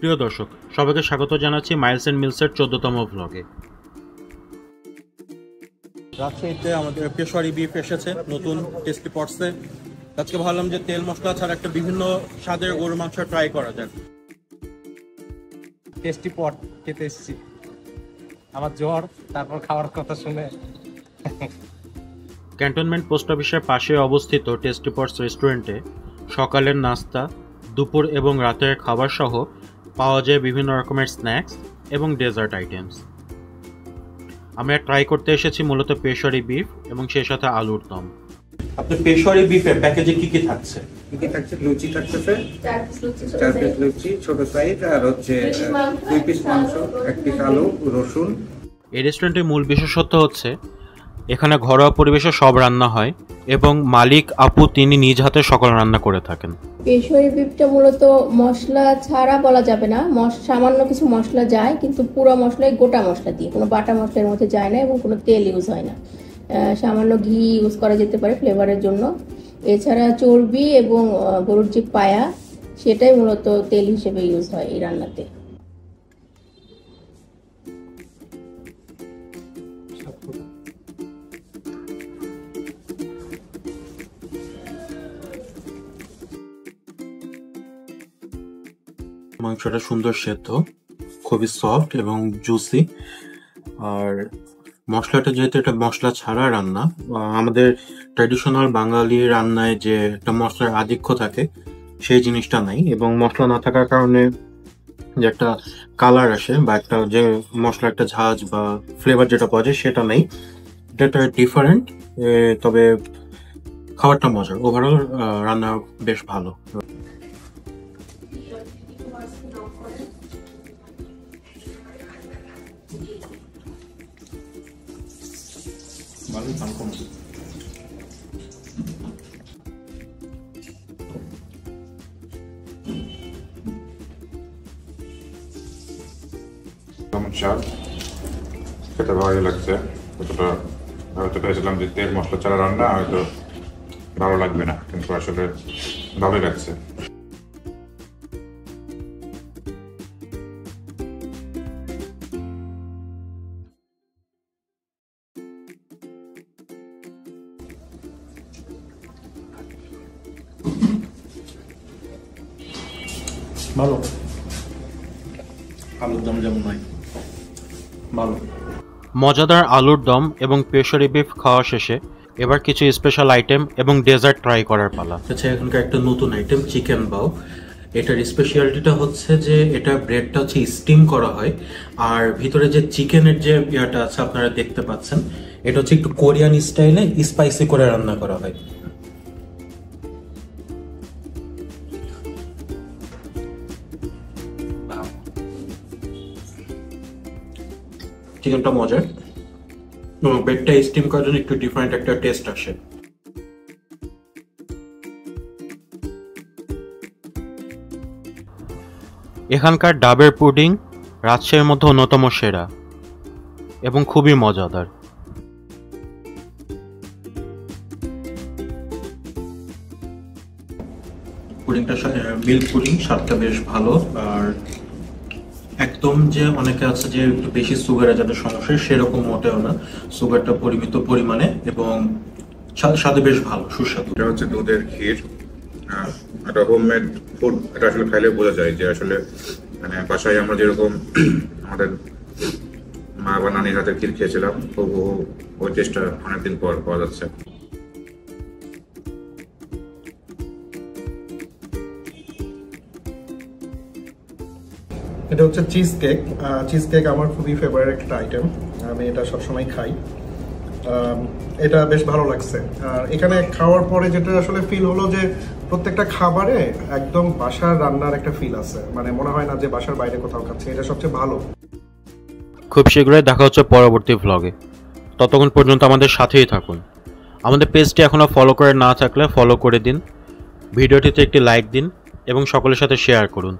প্রিয় দর্শক, সবাইকে স্বাগত জানাচ্ছি মাইলস এন্ড মিলসের 14তম ভ্লগে। রাজশাহীতে আমাদের পেশোয়ারি বিফ এসেছে নতুন টেস্টি পটসে। আজকে ভাবলাম যে তেল মশলা ছাড়া একটা বিভিন্ন স্বাদের গরু মাংস ট্রাই করা যাক। টেস্টি পট খেতে এসেছি, আমার জ্বর, তারপর খাওয়ার কথা শুনে। ক্যান্টনমেন্ট পোস্ট অফিসের পাশে অবস্থিত টেস্টি পটস রেস্টুরেন্টে সকালের নাস্তা, দুপুর এবং রাতের খাবার সহ পাওয়া যায় বিভিন্ন রকমের স্ন্যাক্স এবং ডেজার্ট আইটেমস। আমরা ট্রাই করতে এসেছি মূলত পেশোয়ারি বিফ এবং সেই সাথে আলুর দম। আপনার পেশোয়ারি বিফের প্যাকেজে কি কি থাকছে? কি থাকছে? লুচি থাকতেছে, 4 পিস লুচি ছোট সাইজ, আর হচ্ছে 2 পিস মাংস, 1 পিস আলু, রসুন। এই রেস্টুরেন্টের মূল বিশেষত্ব হচ্ছে এখানে ঘরোয়া পরিবেশে সব রান্না হয় এবং মালিক আপু তিনি নিজ হাতে সকল রান্না করে থাকেন। পেশোয়ারি বিফটা মূলত মশলা ছাড়া বলা যাবে না, সামান্য কিছু মশলা যায়, কিন্তু পুরো মশলাই গোটা মশলা দিয়ে, কোনো বাটা মশলার মধ্যে যায় না এবং কোনো তেল ইউজ হয় না। সামান্য ঘি ইউজ করা যেতে পারে ফ্লেভারের জন্য। এছাড়া চর্বি এবং গরুর যে পায়া, সেটাই মূলত তেল হিসেবে ইউজ হয় এই রান্নাতে। মাংসটা সুন্দর সেদ্ধ, খুবই সফট এবং জুসি। আর মশলাটা যেহেতু এটা মশলা ছাড়া রান্না, আমাদের ট্র্যাডিশনাল বাঙালি রান্নায় যে একটা মশলার আধিক্য থাকে সেই জিনিসটা নাই, এবং মশলা না থাকার কারণে যে একটা কালার আসে বা একটা যে মশলা একটা ঝাঁজ বা ফ্লেভার যেটা পাওয়া যায় সেটা নেই। এটা ডিফারেন্ট, তবে খাবারটা মজার। ওভারঅল রান্না বেশ ভালো। স্বাদ খেতে ভালোই লাগছে। হয়তো ভেবেছিলাম যে তেল মশলা ছাড়া রান্না হয়তো ভালো লাগবে না, কিন্তু আসলে ভালোই লাগছে। ভালো, আলুর দম যেমন নয় ভালো। মজাদার আলুর দম এবং পেশোয়ারি বিফ খাওয়া শেষে এবার কিছু স্পেশাল আইটেম এবং ডেজার্ট ট্রাই করার পালা। আচ্ছা, এখানকার একটা নতুন আইটেম চিকেন বাও। এটার স্পেশালিটিটা হচ্ছে যে এটা ব্রেডটা হচ্ছে স্টিম করা হয়, আর ভিতরে যে চিকেনের যে ইয়াটা আছে আপনারা দেখতে পাচ্ছেন, এটা হচ্ছে একটু কোরিয়ান স্টাইলে স্পাইসি করে রান্না করা হয়। চিকেনটা মজার এবং ব্রেডটা স্টিম করার জন্য একটু ডিফারেন্ট একটা টেস্ট আসে। এখানকার ডাবের পুডিং রাজশাহীর মধ্যে অন্যতম সেরা এবং খুবই মজাদার। পুডিংটা মিল্ক পুডিং, স্বাদটা বেশ ভালো। আর একদম যে অনেকে আছে যে একটু বেশি সুগারে যাদের সমস্যা, সেরকম মোটেও না। সুগারটা পরিমিত পরিমাণে এবং স্বাদে বেশ ভালো, সুস্বাদু। এটা হচ্ছে দুধের ক্ষীর, একটা হোমমেড ফুড। এটা আসলে খাইলে বোঝা যায় যে আসলে মানে বাসায় আমরা যেরকম আমাদের মা বা নানির হাতের ক্ষীর খেয়েছিলাম, ওই টেস্টটা অনেকদিন পর পাওয়া যাচ্ছে। এটা হচ্ছে চিজ কেক। চিজ কেক আমার খুবই ফেভারিট একটা আইটেম, আমি এটা সবসময় খাই। এটা বেশ ভালো লাগছে। আর এখানে খাওয়ার পরে যেটা আসলে ফিল হলো যে প্রত্যেকটা খাবারে একদম বাসার রান্নার একটা ফিল আছে, মানে মনে হয় না যে বাসার বাইরে কোথাও খাচ্ছে। এটা সবচেয়ে ভালো। খুব শীঘ্রই দেখা হচ্ছে পরবর্তী ভ্লগে। ততক্ষণ পর্যন্ত আমাদের সাথেই থাকুন। আমাদের পেজটি এখনো ফলো করে না থাকলে ফলো করে দিন, ভিডিওটিতে একটি লাইক দিন এবং সকলের সাথে শেয়ার করুন।